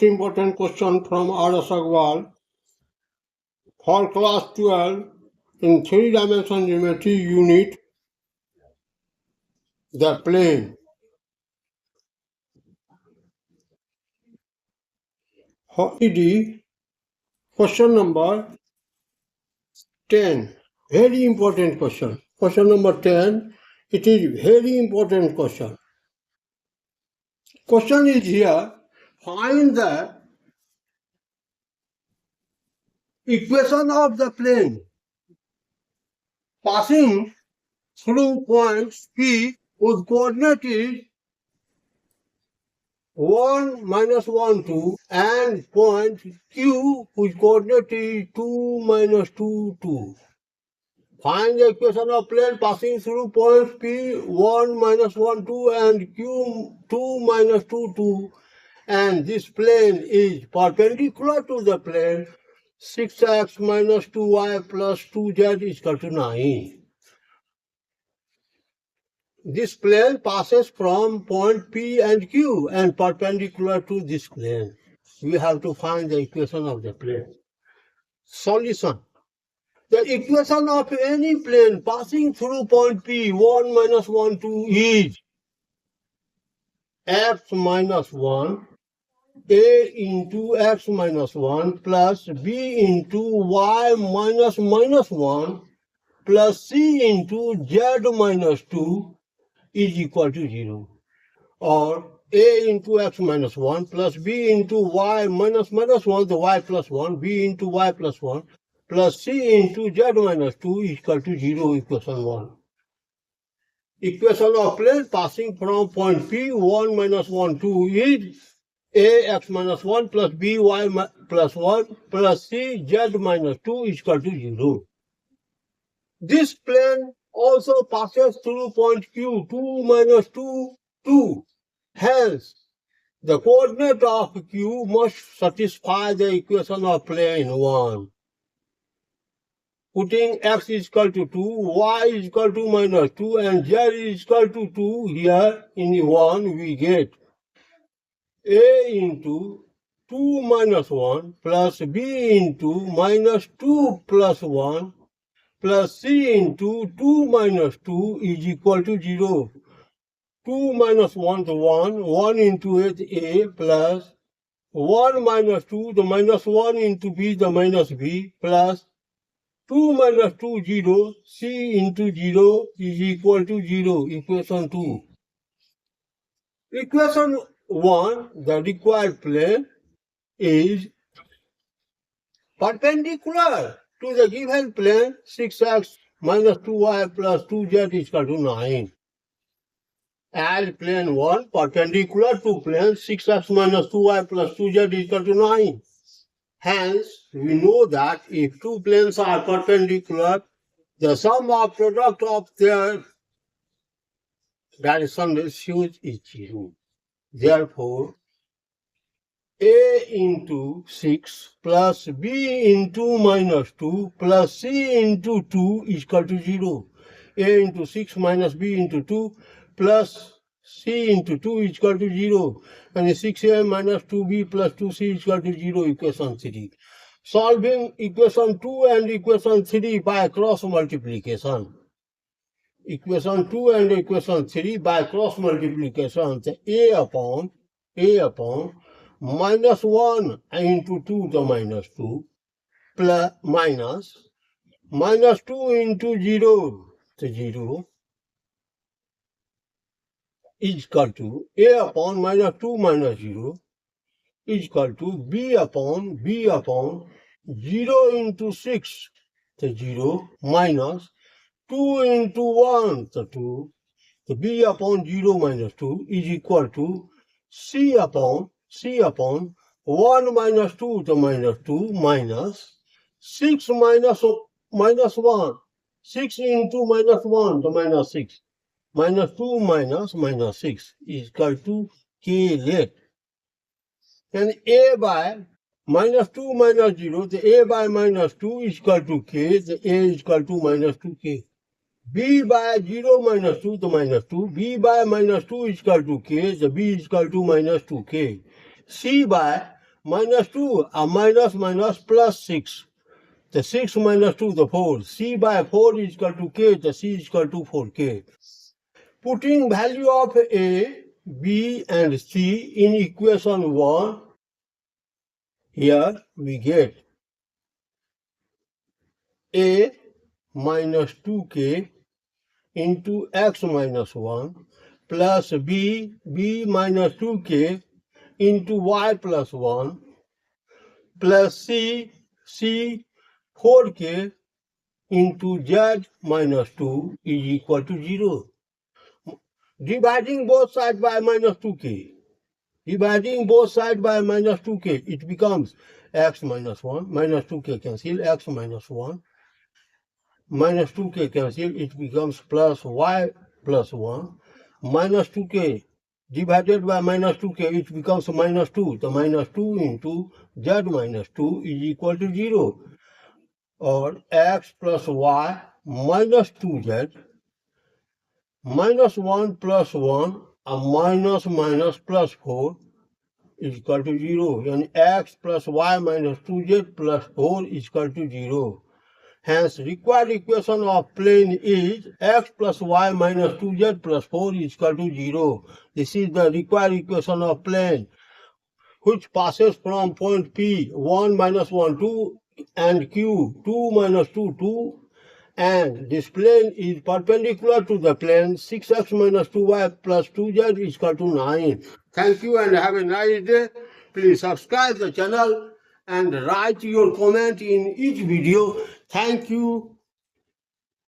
Important question from R.S. Agrawal for class 12 in 3-dimensional geometry unit, the plane. ED, question number 10. Very important question. Question number 10. It is very important question. Question is here, find the equation of the plane passing through points P whose coordinate is 1, -1, 2 and point Q whose coordinate is 2, -2, 2. Find the equation of plane passing through points P 1, -1, 2 and Q 2, -2, 2, and this plane is perpendicular to the plane 6x - 2y plus 2z is equal to 9. This plane passes from point P and Q and perpendicular to this plane. We have to find the equation of the plane. Solution. The equation of any plane passing through point P 1, -1, 2 is x - 1 a into x - 1 plus b into y -1 plus c into z - 2 is equal to 0. Or a into x - 1 plus b into y -1, the y plus 1, b into y plus 1 plus c into z - 2 is equal to 0, equation 1. Equation of plane passing from point P 1, -1, 2 is a x - 1 plus b y plus 1 plus c z - 2 is equal to 0. This plane also passes through point Q 2, -2, 2. Hence, the coordinate of Q must satisfy the equation of plane 1. Putting x is equal to 2, y is equal to -2 and z is equal to 2 here in 1 we get a into 2 - 1 plus b into -2 plus 1 plus c into 2 - 2 is equal to 0. 2 - 1 to 1, 1 into it a plus 1 - 2, the -1 into b, the -b plus 2 - 2, 0, c into 0 is equal to 0, equation 2. Equation 1, the required plane, is perpendicular to the given plane 6x - 2y plus 2z is equal to 9. As plane 1 perpendicular to plane 6x - 2y plus 2z is equal to 9. Hence, we know that if two planes are perpendicular, the sum of product of their direction ratios is 0. Therefore, a into 6 plus b into -2 plus c into 2 is equal to 0. A into 6 minus b into 2 plus c into 2 is equal to 0. And 6a minus 2b plus 2c is equal to 0, equation 3. Solving equation 2 and equation 3 by cross multiplication. Equation 2 and equation 3 by cross multiplication, a upon -1 into 2 to -2 plus -2 into 0 to 0 is equal to a upon -2 minus 0 is equal to b upon 0 into 6 to 0 minus 2 into 1 to 2. So b upon 0 minus 2 is equal to c upon 1 minus 2 to -2 minus 6 minus 1. 6 into -1 to -6. -2 minus -6 is equal to k let. And a by -2 minus 0, the a by -2 is equal to k, the a is equal to -2k. b by 0 minus 2 to -2, b by -2 is equal to k, the b is equal to -2k. c by minus 2, minus plus 6. The 6 minus 2, the 4. C by 4 is equal to K, the C is equal to 4K. Putting value of A, B and C in equation 1, here we get A minus 2K into X minus 1 plus B minus 2K into Y plus 1 plus C 4K into Z minus 2 is equal to 0. Dividing both sides by minus 2K. Dividing both sides by minus 2K, it becomes X minus 1. Minus 2K cancel, X minus 1. Minus 2K cancel, it becomes plus Y plus 1. Minus 2K divided by minus 2K, it becomes minus 2. The minus 2 into Z minus 2 is equal to 0. Or X plus Y minus 2Z minus 1 plus 1 minus plus 4 is equal to 0. And X plus Y minus 2Z plus 4 is equal to 0. Hence, required equation of plane is X plus Y minus 2Z plus 4 is equal to 0. This is the required equation of plane, which passes from point P, 1 minus 1, 2, and Q, 2 minus 2, 2, and this plane is perpendicular to the plane 6x minus 2y plus 2z is equal to 9. Thank you and have a nice day. Please subscribe the channel and write your comment in each video. Thank you.